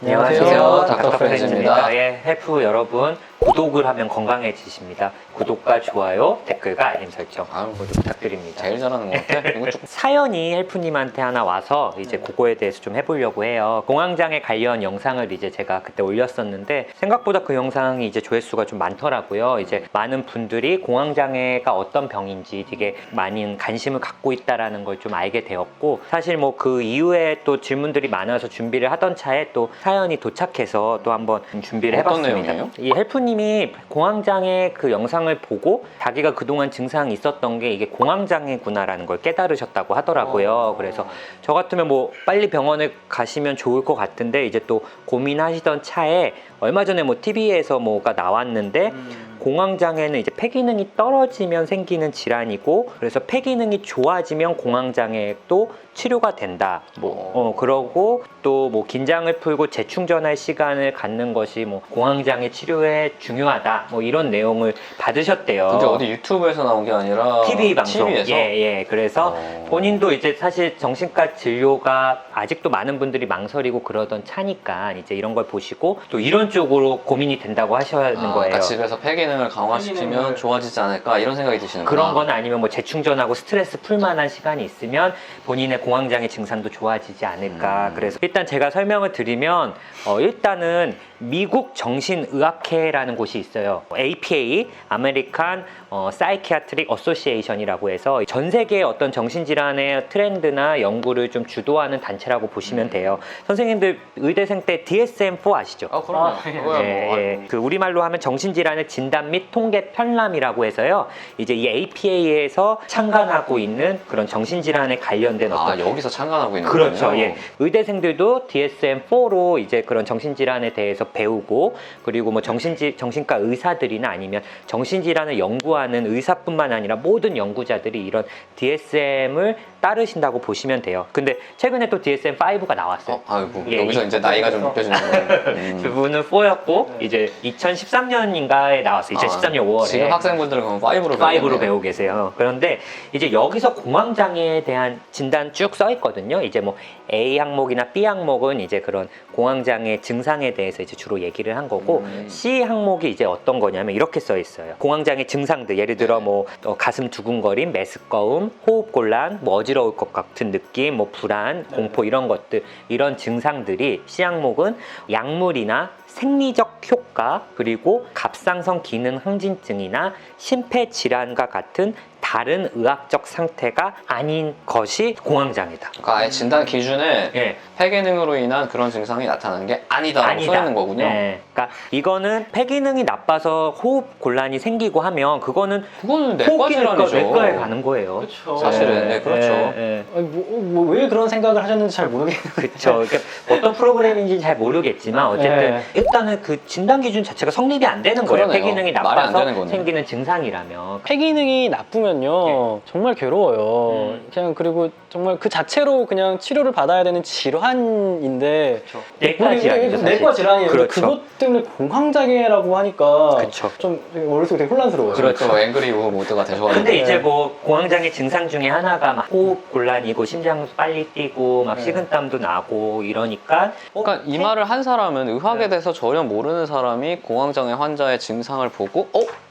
안녕하세요. 닥터프렌즈입니다. 헬프 여러분, 구독을 하면 건강해지십니다. 구독과 좋아요, 댓글과 알림 설정 모두 부탁드립니다. 제일 잘하는 것 같아. 이거 좀 사연이 헬프님한테 하나 와서 이제 그거에 대해서 좀 해보려고 해요. 공황장애 관련 영상을 이제 제가 그때 올렸었는데 생각보다 그 영상이 이제 조회수가 좀 많더라고요. 이제 많은 분들이 공황장애가 어떤 병인지 되게 많은 관심을 갖고 있다라는 걸 좀 알게 되었고, 사실 뭐 그 이후에 또 질문들이 많아서 준비를 하던 차에 또 사연이 도착해서 또 한번 준비를 어떤 해봤습니다. 내용이에요? 이 헬프님이 공황장애 그 영상을 보고 자기가 그동안 증상이 있었던 게 이게 공황장애구나라는 걸 깨달으셨다고 하더라고요. 그래서 저 같으면 뭐 빨리 병원에 가시면 좋을 것 같은데, 이제 또 고민하시던 차에 얼마 전에 뭐 TV에서 뭐가 나왔는데 공황장애는 이제 폐기능이 떨어지면 생기는 질환이고, 그래서 폐기능이 좋아지면 공황장애도 치료가 된다. 그러고 또 뭐 긴장을 풀고 재충전할 시간을 갖는 것이 뭐 공황장애 치료에 중요하다. 뭐 이런 내용을 받으셨대요. 근데 어디 유튜브에서 나온 게 아니라 TV 방송. TV에서? 예. 그래서 본인도 이제 사실 정신과 진료가 아직도 많은 분들이 망설이고 그러던 차니까 이제 이런 걸 보시고 또 이런 쪽으로 고민이 된다고 하시는 거예요. 그러니까 집에서 폐기능을 강화시키면 좋아지지 않을까 이런 생각이 드시는 거예요. 그런 건 아니면 뭐 재충전하고 스트레스 풀만한 시간이 있으면 본인의 공황장애 증상도 좋아지지 않을까. 그래서 일단 제가 설명을 드리면 일단은 미국 정신의학회라는 곳이 있어요. APA, American Psychiatric Association이라고 해서 전 세계의 어떤 정신질환의 트렌드나 연구를 좀 주도하는 단체라고 보시면 돼요. 선생님들 의대생 때 DSM-4 아시죠? 그럼요. 그거야 뭐. 그 우리말로 하면 정신질환의 진단 및 통계 편람이라고 해서요. 이제 이 APA에서 창간하고 있는 그런 정신질환에 관련된 어떤 여기서 창간하고 있는 그렇죠. 거군요. 예. 의대생들도 DSM-4로 이제 그런 정신질환에 대해서 배우고, 그리고 뭐 정신과 의사들이나 아니면 정신질환을 연구하는 의사뿐만 아니라 모든 연구자들이 이런 DSM을 따르신다고 보시면 돼요. 근데 최근에 또 DSM-5가 나왔어요. 여기서 이제 나이가 좀 느껴지는 거예요. 그분은 4였고 이제 2013년인가에 나왔어요. 2013년 5월에. 지금 학생분들은 그럼 5로 배우고 계세요. 그런데 이제 여기서 공황장애에 대한 진단 쭉 써 있거든요. 이제 뭐 A 항목이나 B 항목은 이제 그런 공황장애 증상에 대해서 이제 주로 얘기를 한 거고, C 항목이 이제 어떤 거냐면 이렇게 써 있어요. 공황장애 증상들, 예를 들어 뭐 가슴 두근거림, 메스꺼움, 호흡곤란, 뭐 어지러울 것 같은 느낌, 뭐 불안, 공포 이런 것들, 이런 증상들이 C 항목은 약물이나 생리적 효과, 그리고 갑상선 기능 항진증이나 심폐질환과 같은 다른 의학적 상태가 아닌 것이 공황장애다. 그러니까 아예 진단 기준에 폐기능으로 인한 그런 증상이 나타나는 게 아니다라고 써 있는 거군요. 그러니까 이거는 폐기능이 나빠서 호흡 곤란이 생기고 하면 그거는 내과 질환이죠. 내과에 가는 거예요. 그렇죠. 사실은 그렇죠. 왜 그런 생각을 하셨는지 잘 모르겠는데. 그렇죠. 그러니까 어떤 프로그램인지 잘 모르겠지만 어쨌든 일단은 그 진단 기준 자체가 성립이 안 되는 거예요. 그러네요. 폐기능이 말이 안 되는 나빠서 거네. 생기는 증상이라면. 폐기능이 나쁘면요 정말 괴로워요. 그냥 그리고 정말 그 자체로 그냥 치료를 받아야 되는 질환인데 내과 질환이죠, 사실. 내과 질환이에요. 그렇죠. 그것 때문에 공황장애라고 하니까 그렇죠. 좀 머릿속이 되게 혼란스러워요. 그렇죠. 앵그리 우어 모드가 되셔가지고. 근데 이제 뭐 공황장애 증상 중에 하나가 막 호흡 곤란이고 심장 빨리 뛰고 막 식은땀도 나고 이러니까 그러니까 이 말을 한 사람은 의학에 대해서 전혀 모르는 사람이 공황장애 환자의 증상을 보고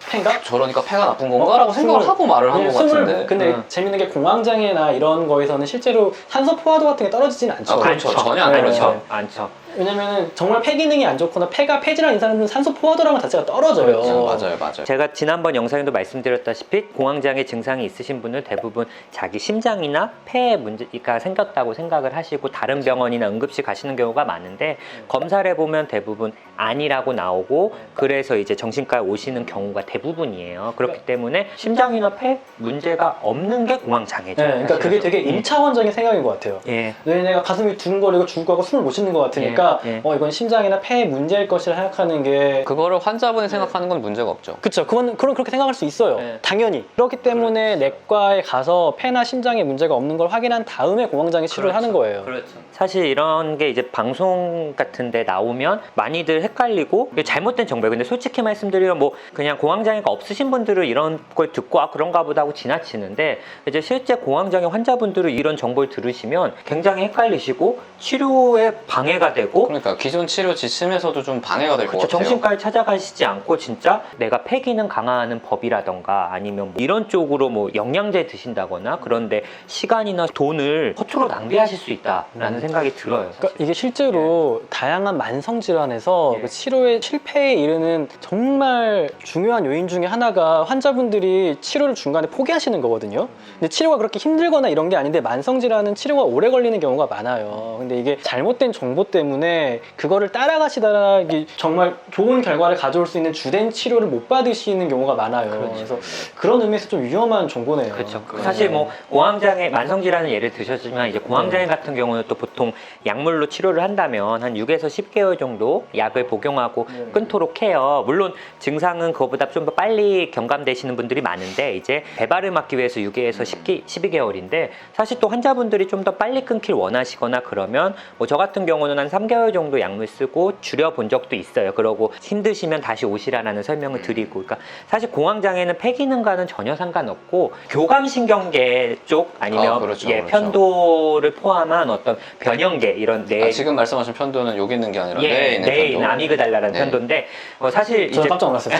폐가? 저러니까 폐가 나쁜 건가? 라고 생각을 하고 말을 한 것 같은데. 근데 재밌는 게 공황장애나 이런 거에서는 실제로 산소 포화도 같은 게 떨어지진 않죠. 그렇죠. 전혀 안 떨어져. 않죠. 왜냐면 정말 폐기능이 안 좋거나 폐가 폐질환인 사람들은 산소 포화도라는 것 자체가 떨어져요. 맞아요. 제가 지난번 영상에도 말씀드렸다시피 공황장애 증상이 있으신 분들 대부분 자기 심장이나 폐에 문제가 생겼다고 생각을 하시고 다른 병원이나 응급실 가시는 경우가 많은데 검사를 해보면 대부분 아니라고 나오고, 그래서 이제 정신과에 오시는 경우가 대부분이에요. 그렇기 때문에 심장이나 폐 문제가 없는 게 공황장애죠. 그러니까 그게 되게 1차원적인 생각인 것 같아요. 내가 가슴이 두근거리고 죽을 것 같고 숨을 못 쉬는 것 같으니까 이건 심장이나 폐의 문제일 것이라 생각하는 게 그거를 환자분이 생각하는 건 문제가 없죠. 그렇죠. 그건 그렇게 생각할 수 있어요. 당연히. 그렇기 때문에 내과에 가서 폐나 심장에 문제가 없는 걸 확인한 다음에 공황장애 치료를 하는 거예요. 그렇죠. 사실 이런 게 이제 방송 같은 데 나오면 많이들 헷갈리고 잘못된 정보예요. 근데 솔직히 말씀드리면 뭐 그냥 공황장애가 없으신 분들은 이런 걸 듣고 그런가 보다 하고 지나치는데, 이제 실제 공황장애 환자분들은 이런 정보를 들으시면 굉장히 헷갈리시고 치료에 방해가 되고 되고 그러니까 기존 치료 지침에서도 좀 방해가 될 것 그렇죠. 같아요. 정신과에 찾아가시지 않고 진짜 내가 폐기능 강화하는 법이라던가 아니면 뭐 이런 쪽으로 뭐 영양제 드신다거나 그런데 시간이나 돈을 허투루 낭비하실 수 있다라는 생각이 들어요. 사실. 그러니까 이게 실제로 다양한 만성 질환에서 예. 그 치료의 실패에 이르는 정말 중요한 요인 중에 하나가 환자분들이 치료를 중간에 포기하시는 거거든요. 근데 치료가 그렇게 힘들거나 이런 게 아닌데 만성 질환은 치료가 오래 걸리는 경우가 많아요. 근데 이게 잘못된 정보 때문에 그거를 따라가시다가 이게 정말 좋은 결과를 가져올 수 있는 주된 치료를 못 받으시는 경우가 많아요. 그렇죠. 그래서 그런 의미에서 좀 위험한 정보네요. 그렇죠. 네. 사실 뭐 공황장애, 만성질환을 예를 드셨지만 이제 공황장애 같은 경우는 또 보통 약물로 치료를 한다면 한 6에서 10개월 정도 약을 복용하고 네. 끊도록 해요. 물론 증상은 그거보다 좀 더 빨리 경감되시는 분들이 많은데 이제 배발을 막기 위해서 6에서 12개월인데 사실 또 환자분들이 좀 더 빨리 끊길 원하시거나 그러면 뭐 저 같은 경우는 한 3개월 정도 약물 쓰고 줄여본 적도 있어요. 그러고 힘드시면 다시 오시라는 설명을 드리고 그러니까 사실 공황장애는 폐기능과는 전혀 상관없고 교감신경계 쪽 아니면 그렇죠, 예, 그렇죠. 편도를 포함한 어떤 변형계 이런 뇌 지금 말씀하신 편도는 여기 있는 게 아니라 예, 뇌에 있는 뇌에 편도. 있는 아미그달라라는 네. 편도인데 사실 저는 이제 깜짝 놀랐어요.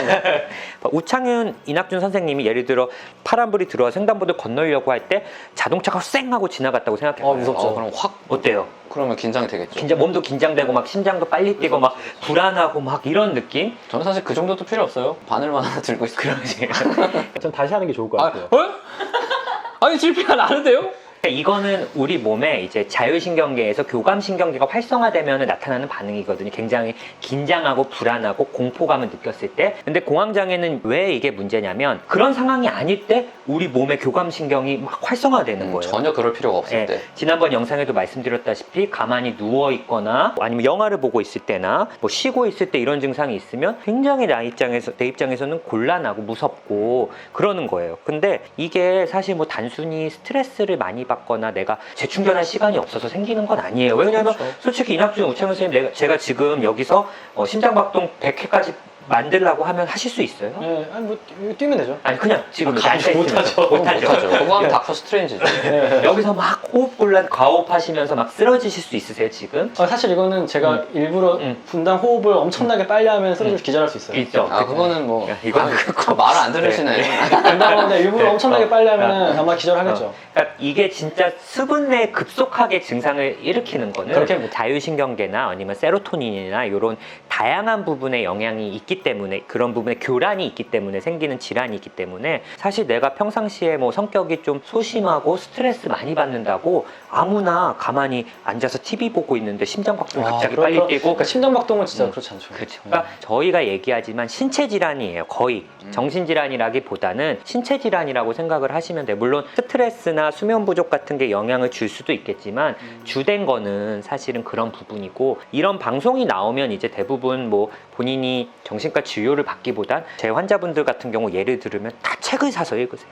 우창윤 이낙준 선생님이 예를 들어 파란불이 들어와 횡단보도 건너려고 할 때 자동차가 쌩 하고 지나갔다고 생각해요. 무섭죠. 그럼 확 어때요? 그러면 긴장이 되겠죠. 몸도 긴장되고 막 심장도 빨리 뛰고 막 불안하고 막 이런 느낌? 저는 사실 그 정도도 필요 없어요. 바늘만 하나 들고 있어요. 전 다시 하는 게 좋을 것 같아요. 아니 질피가 나는데요? 이거는 우리 몸에 이제 자율신경계에서 교감신경계가 활성화되면 나타나는 반응이거든요. 굉장히 긴장하고 불안하고 공포감을 느꼈을 때. 근데 공황장애는 왜 이게 문제냐면 그런 상황이 아닐 때 우리 몸의 교감신경이 막 활성화되는 거예요. 전혀 그럴 필요가 없을 예, 때. 지난번 영상에도 말씀드렸다시피 가만히 누워 있거나 아니면 영화를 보고 있을 때나 뭐 쉬고 있을 때 이런 증상이 있으면 굉장히 내 입장에서는 곤란하고 무섭고 그러는 거예요. 근데 이게 사실 뭐 단순히 스트레스를 많이 받거나 내가 재충전할 시간이 없어서 생기는 건 아니에요. 왜냐면 솔직히 이낙준 우창현 선생님 제가 지금 여기서 심장박동 100회까지 만들라고 하면 하실 수 있어요? 네, 아니 뭐 뛰면 되죠. 아니 그냥 지금 가만히 못하죠. 못하죠. 그거 하면 닥터 스트레인지죠. 여기서 막 호흡곤란 과호흡하시면서 막 쓰러지실 수 있으세요 지금? 사실 이거는 제가 일부러 분당 호흡을 엄청나게 빨리 하면 쓰러져서 기절할 수 있어요. 있죠. 그거는 뭐 이거는 말을 안 들으시네. 분당 호흡 일부러 엄청나게 빨리 하면 아마 기절하겠죠. 그러니까 이게 진짜 수분 내 급속하게 증상을 일으키는 거는 그렇게 못- 자율신경계나 아니면 세로토닌이나 이런 다양한 부분에 영향이 있기 때문에 그런 부분에 교란이 있기 때문에 생기는 질환이 있기 때문에 사실 내가 평상시에 뭐 성격이 좀 소심하고 스트레스 많이 받는다고 아무나 가만히 앉아서 TV 보고 있는데 심장박동이 갑자기 빨리 뛰고 그러니까 심장박동은 진짜 그렇지 않죠. 그렇죠. 그러니까 저희가 얘기하지만 신체 질환이에요. 거의 정신 질환이라기보다는 신체 질환이라고 생각을 하시면 돼요. 물론 스트레스나 수면 부족 같은 게 영향을 줄 수도 있겠지만 주된 거는 사실은 그런 부분이고 이런 방송이 나오면 이제 대부분 뭐 본인이 정신과 진료를 받기보단 제 환자분들 같은 경우 예를 들으면 다 책을 사서 읽으세요.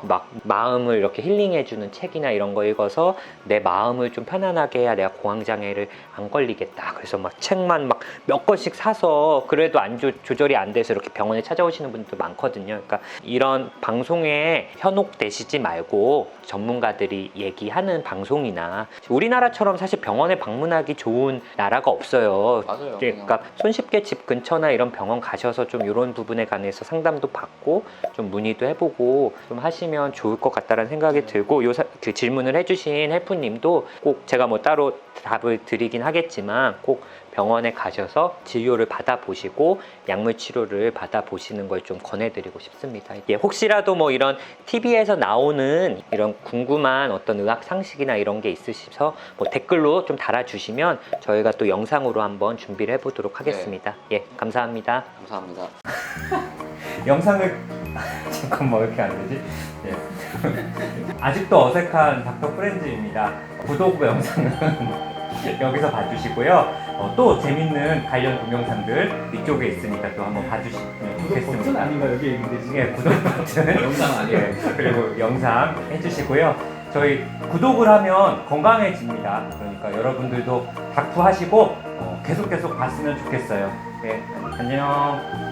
막 마음을 이렇게 힐링해주는 책이나 이런 거 읽어서 내 마음을 좀 편안하게 해야 내가 공황장애를 안 걸리겠다. 그래서 막 책만 막 몇 권씩 사서 그래도 조절이 안 돼서 이렇게 병원에 찾아오시는 분들 많거든요. 그러니까 이런 방송에 현혹되시지 말고 전문가들이 얘기하는 방송이나 우리나라처럼 사실 병원에 방문하기 좋은 나라가 없어요. 맞아요. 그러니까 손쉽게 집 근처나 이런 병원 가셔서 좀 이런 부분에 관해서 상담도 받고 좀 문의도 해보고 좀 하시면 좋을 것 같다는 생각이 들고 그 질문을 해주신 헬프님도 꼭 제가 뭐 따로 답을 드리긴 하겠지만 꼭 병원에 가셔서 진료를 받아보시고 약물 치료를 받아보시는 걸 좀 권해드리고 싶습니다. 예, 혹시라도 뭐 이런 TV에서 나오는 이런 궁금한 어떤 의학 상식이나 이런 게 있으셔서 뭐 댓글로 좀 달아주시면 저희가 또 영상으로 한번 준비를 해보도록 하겠습니다. 예, 감사합니다. 감사합니다. 영상을 잠깐만 왜 이렇게 안 되지? 예. 아직도 어색한 닥터 프렌즈입니다. 구독 영상은 여기서 봐주시고요. 또 재밌는 관련 동영상들 이쪽에 있으니까 또 한번 봐주시면 좋겠습니다. 버튼 아닌가 여기 있는데 예, 구독 버튼 영상 아니에요. 예, 그리고 영상 해주시고요. 저희 구독을 하면 건강해집니다. 그러니까 여러분들도 닥투하시고 계속 봤으면 좋겠어요. 예, 안녕.